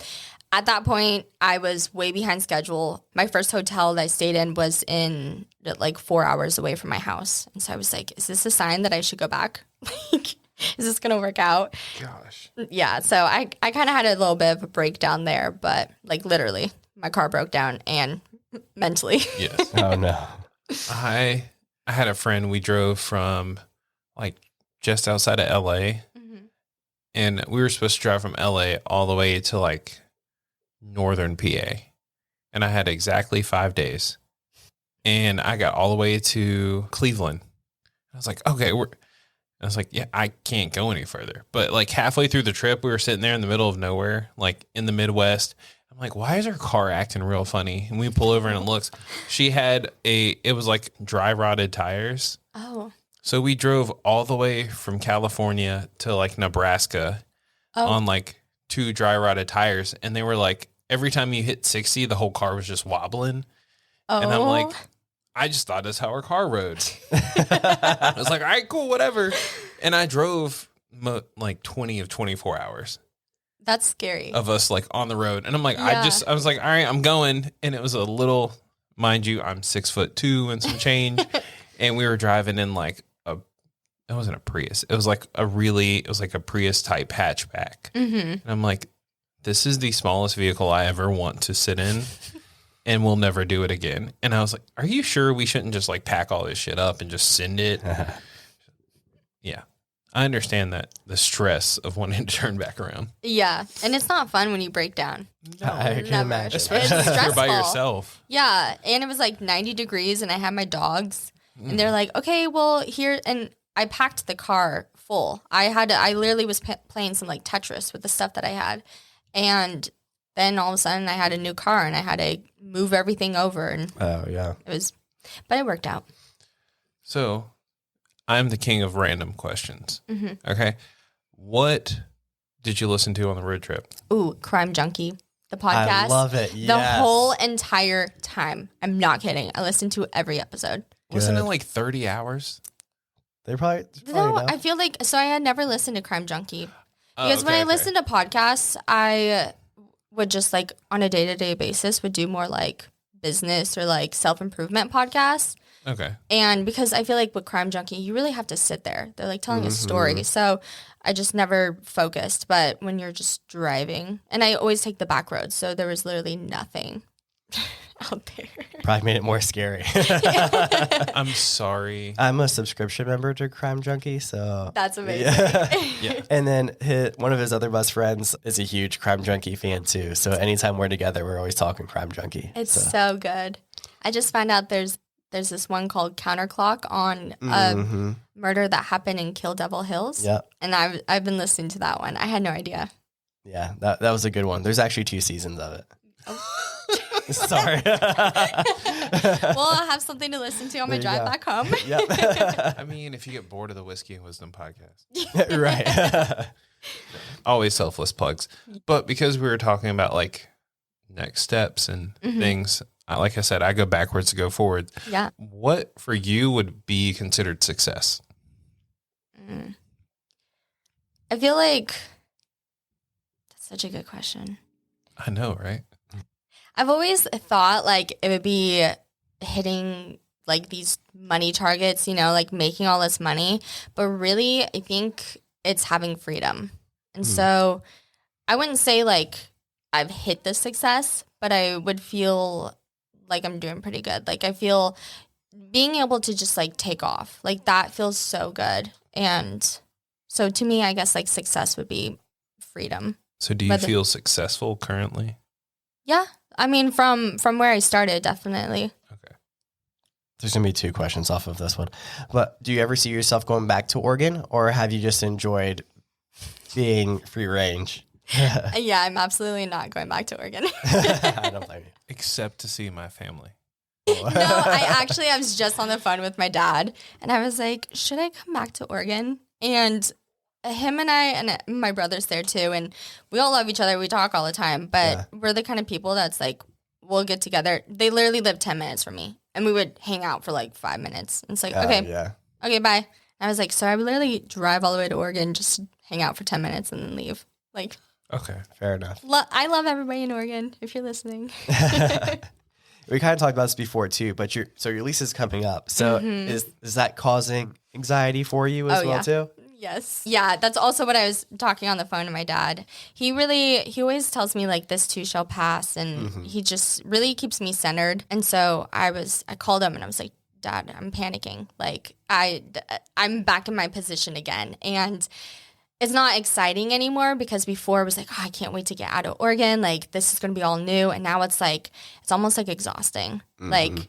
D: at that point, I was way behind schedule. My first hotel that I stayed in was in like 4 hours away from my house. And so I was like, is this a sign that I should go back? Like, is this going to work out?
B: Gosh.
D: Yeah. So I kind of had a little bit of a breakdown there, but like literally my car broke down and mentally.
B: Yes.
C: Oh, no.
B: I had a friend, we drove from like just outside of LA, and we were supposed to drive from LA all the way to like northern PA. And I had exactly 5 days. And I got all the way to Cleveland. I was like, okay, I was like, yeah, I can't go any further. But like halfway through the trip, we were sitting there in the middle of nowhere, like in the Midwest. I'm like, why is her car acting real funny? And we pull over and it looks, she had it was like dry rotted tires.
D: Oh.
B: So we drove all the way from California to like Nebraska on like 2 dry rotted tires. And they were like, every time you hit 60, the whole car was just wobbling.
D: Oh.
B: And I'm like, I just thought that's how our car rode. I was like, all right, cool, whatever. And I drove like 20 of 24 hours.
D: That's scary.
B: Of us like on the road. And I'm like,
D: Yeah.
B: I was like, all right, I'm going. And it was a little, mind you, I'm 6'2" and some change. And we were driving in like it wasn't a Prius. It was like a Prius type hatchback. And I'm like, this is the smallest vehicle I ever want to sit in. And we'll never do it again. And I was like, are you sure we shouldn't just like pack all this shit up and just send it? Yeah. I understand that the stress of wanting to turn back around.
D: Yeah. And it's not fun when you break down.
C: I can
D: Never.
C: imagine.
B: Especially
D: It's
B: if you're by
D: stressful.
B: yourself.
D: Yeah. And it was like 90 degrees and I had my dogs and they're like, okay, well here. And I packed the car full. I literally was playing some like Tetris with the stuff that I had. And then all of a sudden I had a new car and I had to move everything over. And
C: Oh, yeah.
D: but it worked out.
B: So I'm the king of random questions. Okay. What did you listen to on the road trip?
D: Ooh, Crime Junkie, the podcast.
C: I love it.
D: The
C: Yes.
D: whole entire time. I'm not kidding. I listened to every episode.
B: Wasn't it
C: Good.
B: like 30 hours?
C: They're probably
D: No,
C: enough.
D: I feel like, so I had never listened to Crime Junkie. Because when
B: okay,
D: I listened to podcasts, I would just like on a day-to-day basis would do more like business or like self-improvement podcasts.
B: Okay.
D: And because I feel like with Crime Junkie, you really have to sit there. They're like telling a story. So I just never focused. But when you're just driving, and I always take the back roads, so there was literally nothing out there.
C: Probably made it more scary.
B: I'm sorry.
C: I'm a subscription member to Crime Junkie, so
D: That's amazing.
B: Yeah.
C: And then one of his other best friends is a huge Crime Junkie fan too. So anytime we're together, we're always talking Crime Junkie.
D: It's so good. I just found out there's this one called Counterclock on a murder that happened in Kill Devil Hills.
C: Yeah.
D: And I've been listening to that one. I had no idea.
C: Yeah, that was a good one. There's actually 2 seasons of it. Sorry.
D: Well, I'll have something to listen to on my
C: There you
D: drive
C: go.
D: back home.
C: Yep.
B: I mean, if you get bored of the Whiskey and Wisdom podcast,
C: Right.
B: always selfless plugs. But because we were talking about like next steps and things, like I said, I go backwards to go forward.
D: Yeah.
B: What for you would be considered success?
D: I feel like that's such a good question.
B: I know, right?
D: I've always thought like it would be hitting like these money targets, you know, like making all this money. But really, I think it's having freedom. And so I wouldn't say like I've hit the success, but I would feel like I'm doing pretty good. Like I feel being able to just like take off, like that feels so good. And so to me, I guess like success would be freedom.
B: So do you feel successful currently?
D: Yeah. I mean, from where I started, definitely.
B: Okay.
C: There's going to be 2 questions off of this one. But do you ever see yourself going back to Oregon, or have you just enjoyed being free range?
D: Yeah, I'm absolutely not going back to Oregon.
C: I don't blame you.
B: Except to see my family.
D: No, I was just on the phone with my dad, and I was like, should I come back to Oregon? And him and I, and my brother's there too, and we all love each other. We talk all the time, but we're the kind of people that's like, we'll get together. They literally live 10 minutes from me, and we would hang out for like 5 minutes. And it's like, okay, bye. And I was like, so I would literally drive all the way to Oregon, just hang out for 10 minutes and then leave. Like,
B: Okay.
C: Fair enough.
D: I love everybody in Oregon, if you're listening.
C: We kind of talked about this before too, but your lease is coming up. So is that causing anxiety for you as well too?
D: Yes. Yeah, that's also what I was talking on the phone to my dad. He always tells me like this too shall pass, and he just really keeps me centered. And so I called him and I was like, Dad, I'm panicking. Like I'm back in my position again. And it's not exciting anymore, because before it was like, oh, I can't wait to get out of Oregon. Like this is going to be all new. And now it's like, it's almost like exhausting. Like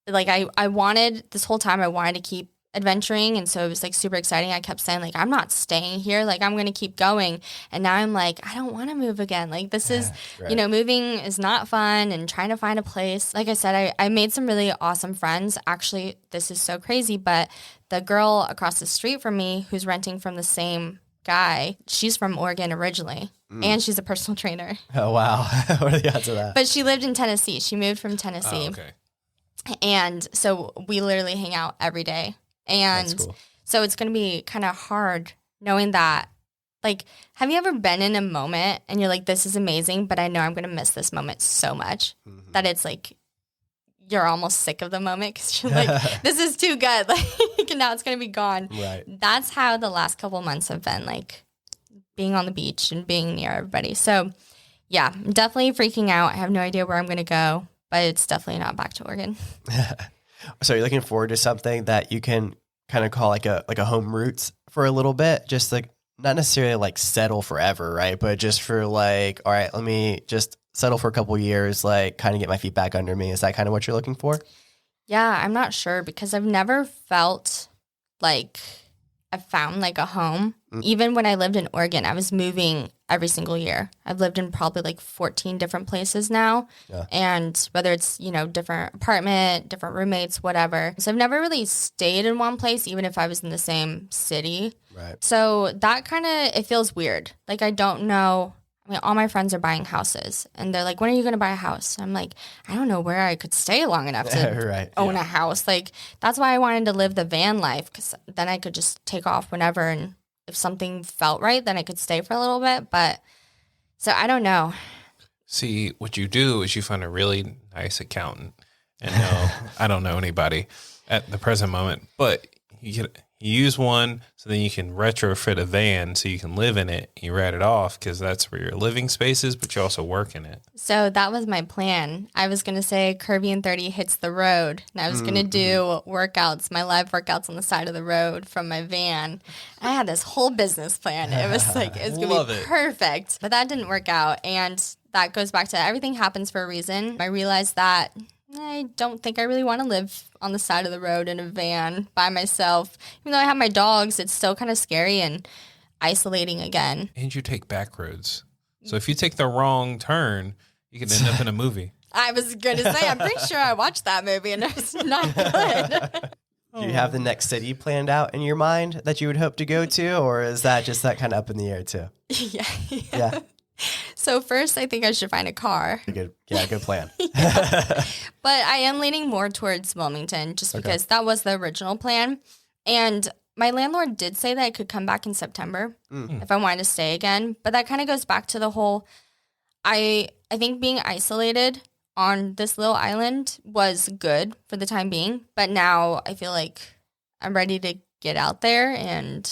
D: I wanted this whole time, I wanted to keep adventuring, and so it was like super exciting. I kept saying like, I'm not staying here, like I'm gonna keep going. And now I'm like, I don't want to move again. Like this is
C: right.
D: You know, moving is not fun, and trying to find a place. Like I said, I made some really awesome friends. Actually, this is so crazy, but the girl across the street from me who's renting from the same guy, she's from Oregon originally, and she's a personal trainer.
C: Oh wow. What are the odds of that?
D: But she lived in Tennessee. She moved from Tennessee.
B: Oh, okay.
D: And so we literally hang out every day. And
C: That's cool.
D: so it's going to be kind of hard knowing that. Like, have you ever been in a moment and you're like, this is amazing, but I know I'm going to miss this moment so much that it's like you're almost sick of the moment because you're like, this is too good. Like, and now it's going to be gone.
C: Right.
D: That's how the last couple months have been, like being on the beach and being near everybody. So, yeah, I'm definitely freaking out. I have no idea where I'm going to go, but it's definitely not back to Oregon.
C: So you're looking forward to something that you can kind of call like a home roots for a little bit, just like not necessarily like settle forever, right? But just for like, all right, let me just settle for a couple years, like kind of get my feet back under me. Is that kind of what you're looking for?
D: Yeah, I'm not sure, because I've never felt like I found like a home. Even when I lived in Oregon, I was moving every single year. I've lived in probably like 14 different places now.
C: Yeah.
D: And whether it's, you know, different apartment, different roommates, whatever. So I've never really stayed in one place, even if I was in the same city.
C: Right.
D: So that kind of, it feels weird. Like I don't know. I mean, all my friends are buying houses, and they're like, when are you going to buy a house? I'm like, I don't know where I could stay long enough to
C: Right.
D: own a house. Like, that's why I wanted to live the van life, because then I could just take off whenever, and if something felt right, then I could stay for a little bit. But so I don't know.
B: See, what you do is you find a really nice accountant. And no, I don't know anybody at the present moment, but you use one so then you can retrofit a van so you can live in it. You rent it off because that's where your living space is, but you also work in it.
D: So that was my plan. I was going to say Curvy and 30 hits the road. And I was going to do workouts, my live workouts on the side of the road from my van. I had this whole business plan. It was like, it was going to be perfect. But that didn't work out. And that goes back to everything happens for a reason. I realized that I don't think I really want to live on the side of the road in a van by myself. Even though I have my dogs, it's still kind of scary and isolating again. And
B: you take back roads. So if you take the wrong turn, you can end up in a movie.
D: I was going to say, I'm pretty sure I watched that movie and it was not good.
C: Do you have the next city planned out in your mind that you would hope to go to, or is that just that kind of up in the air too? Yeah.
D: So first, I think I should find a car.
C: Good plan.
D: But I am leaning more towards Wilmington just because that was the original plan. And my landlord did say that I could come back in September if I wanted to stay again. But that kind of goes back to the whole, I think being isolated on this little island was good for the time being. But now I feel like I'm ready to get out there and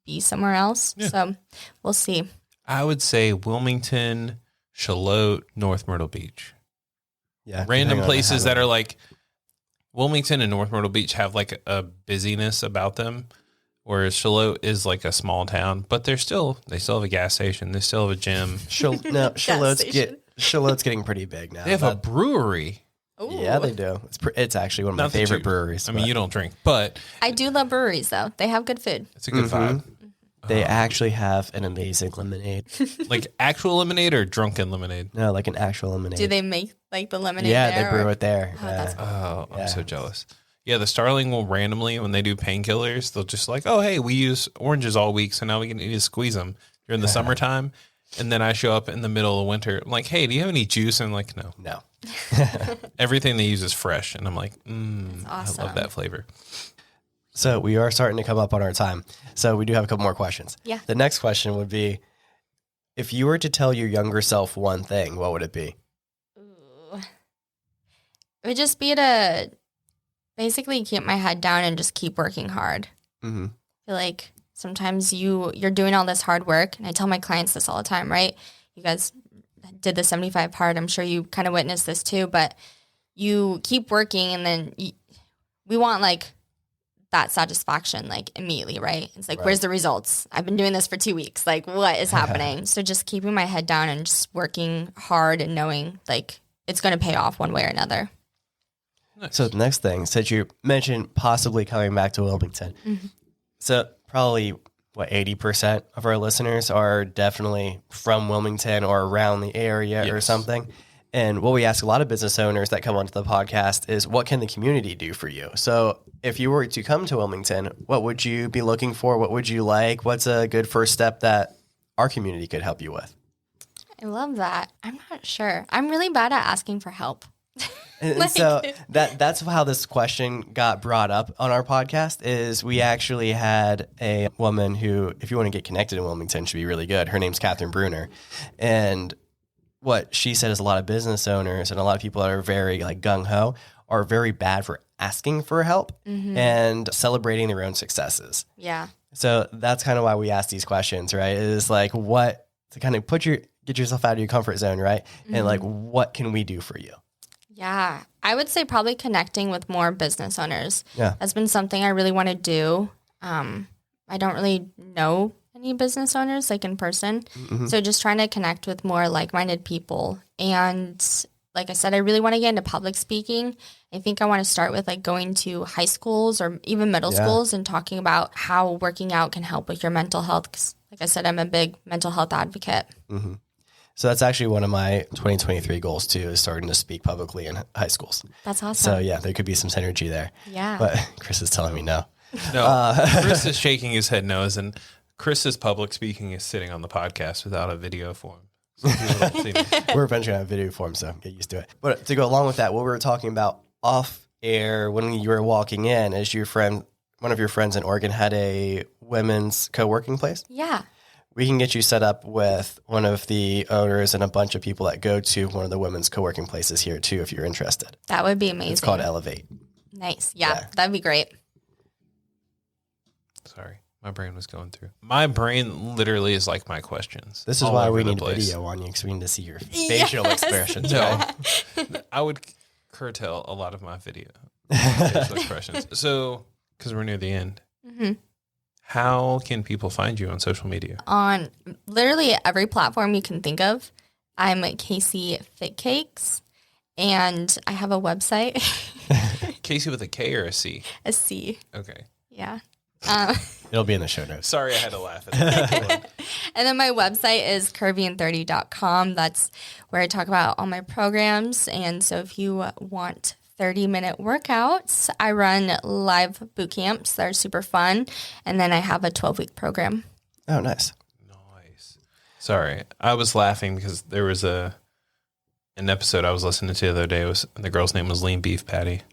D: be somewhere else. Yeah. So we'll see.
B: I would say Wilmington, Charlotte, North Myrtle Beach.
C: Yeah.
B: Random places that are like Wilmington and North Myrtle Beach have like a busyness about them, whereas Charlotte is like a small town, but they still have a gas station. They still have a gym.
C: Charlotte's getting pretty big now.
B: They have a brewery.
D: Ooh.
C: Yeah, they do. It's actually one of my favorite breweries.
B: I mean, you don't drink, but
D: I do love breweries though. They have good food.
B: It's a good vibe.
C: They actually have an amazing lemonade.
B: Like actual lemonade or drunken lemonade?
C: No, like an actual lemonade.
D: Do they make like the lemonade
C: Yeah,
D: there,
C: they brew it there.
D: Oh, that's cool.
B: I'm so jealous. Yeah, the Starling will randomly, when they do painkillers, they'll just like, oh, hey, we use oranges all week, so now we can need to squeeze them during the summertime. And then I show up in the middle of winter. I'm like, hey, do you have any juice? And I'm like, no. Everything they use is fresh. And I'm like,
D: awesome.
B: I love that flavor.
C: So we are starting to come up on our time. So we do have a couple more questions.
D: Yeah.
C: The next question would be, if you were to tell your younger self one thing, what would it be?
D: Ooh. It would just be to basically keep my head down and just keep working hard.
C: Mm-hmm.
D: I feel like sometimes you're doing all this hard work, and I tell my clients this all the time, right? You guys did the 75 part. I'm sure you kind of witnessed this too, but you keep working, and then we want like that satisfaction like immediately, right? It's like, where's the results? I've been doing this for 2 weeks. Like, what is happening? So just keeping my head down and just working hard and knowing like it's going to pay off one way or another.
C: Nice. So the next thing, since you mentioned possibly coming back to Wilmington, so probably 80% of our listeners are definitely from Wilmington or around the area or something. And what we ask a lot of business owners that come onto the podcast is, what can the community do for you? So if you were to come to Wilmington, what would you be looking for? What would you like? What's a good first step that our community could help you with?
D: I love that. I'm not sure. I'm really bad at asking for help.
C: And so that's how this question got brought up on our podcast. Is we actually had a woman who, if you want to get connected in Wilmington, should be really good. Her name's Catherine Bruner. And what she said is a lot of business owners and a lot of people that are very like gung-ho are very bad for asking for help and celebrating their own successes.
D: Yeah.
C: So that's kind of why we ask these questions, right? It is like, what to kind of get yourself out of your comfort zone, right? And like, what can we do for you?
D: Yeah. I would say probably connecting with more business owners.
C: Yeah.
D: That's been something I really want to do. I don't really know any business owners like in person. So just trying to connect with more like-minded people. And like I said, I really want to get into public speaking. I think I want to start with like going to high schools or even middle schools and talking about how working out can help with your mental health. 'Cause like I said, I'm a big mental health advocate.
C: So that's actually one of my 2023 goals too, is starting to speak publicly in high schools.
D: That's awesome.
C: So yeah, there could be some synergy there.
D: Yeah.
C: But Chris is telling me no.
B: No, Chris is shaking his head no, and Chris's public speaking is sitting on the podcast without a video form. So
C: we're eventually going to have video form, so get used to it. But to go along with that, what we were talking about off air when you were walking in is one of your friends in Oregon had a women's co-working place.
D: Yeah.
C: we can get you set up with one of the owners and a bunch of people that go to one of the women's co-working places here too, if you're interested.
D: That would be amazing.
C: It's called Elevate.
D: Nice. Yeah, that'd be great.
B: Sorry, my brain was going through. My brain literally is like my questions.
C: This is why we need video on you, because we need to see your facial expressions.
B: No, I would curtail a lot of my facial expressions. So, because we're near the end, how can people find you on social media?
D: On literally every platform you can think of. I'm Casey Fitcakes, and I have a website.
B: Casey with a K or a C?
D: A C.
B: Okay.
D: Yeah.
C: It'll be in the show notes.
B: Sorry, I had to laugh at that.
D: And then my website is curvyand30.com. That's where I talk about all my programs. And so if you want 30-minute workouts, I run live boot camps that are super fun. And then I have a 12-week program.
C: Oh, nice.
B: Nice. Sorry, I was laughing because there was an episode I was listening to the other day. The girl's name was Lean Beef Patty.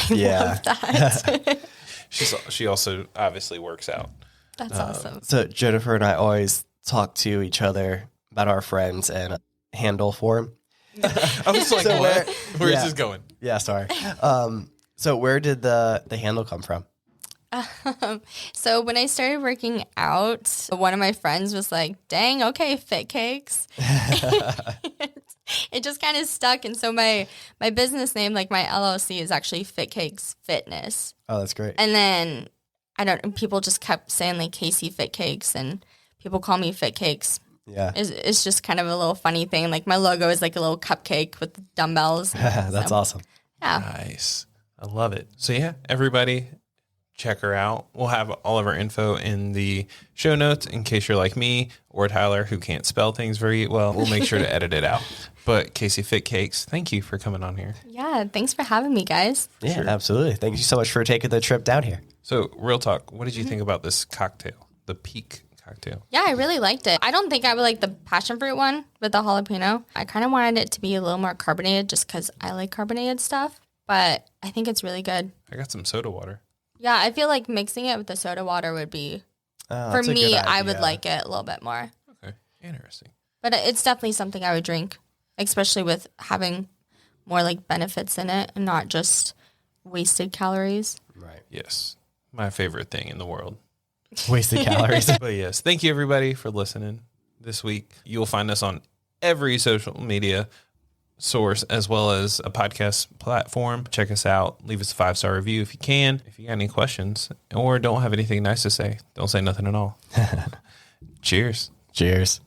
C: Yeah.
D: That.
B: She also obviously works out.
D: That's awesome.
C: So Jennifer and I always talk to each other about our friends and handle for them.
B: I was like,
C: So
B: what? Where's
C: yeah.
B: this going?
C: Yeah, sorry. So where did the handle come from?
D: So when I started working out, one of my friends was like, dang, okay, Fitcakes. It just kind of stuck. And so my business name, like my LLC, is actually Fitcakes Fitness.
C: Oh, that's great.
D: And then people just kept saying like Casey Fitcakes, and people call me Fitcakes.
C: Yeah.
D: It's just kind of a little funny thing. Like my logo is like a little cupcake with dumbbells.
C: That's awesome.
D: Yeah.
B: Nice. I love it. So yeah, everybody check her out. We'll have all of our info in the show notes in case you're like me or Tyler who can't spell things very well. We'll make sure to edit it out. But Casey Fitcakes, thank you for coming on here.
D: Yeah. Thanks for having me, guys.
C: Yeah,
B: Sure.
C: absolutely. Thank you so much for taking the trip down here.
B: So real talk, what did you think about this cocktail, the Peak cocktail?
D: Yeah, I really liked it. I don't think I would like the passion fruit one with the jalapeno. I kind of wanted it to be a little more carbonated just because I like carbonated stuff. But I think it's really good.
B: I got some soda water.
D: Yeah, I feel like mixing it with the soda water would be, for
C: That's a
D: me,
C: good
D: I would
C: idea.
D: like it a little bit more.
B: Okay, interesting.
D: But it's definitely something I would drink, especially with having more like benefits in it and not just wasted calories.
C: Right.
B: Yes, my favorite thing in the world.
C: Wasted calories.
B: But yes, thank you everybody for listening this week. You'll find us on every social media source as well as a podcast platform. Check us out. Leave us a 5-star review if you can. If you got any questions or don't have anything nice to say, don't say nothing at all. Cheers.
C: Cheers.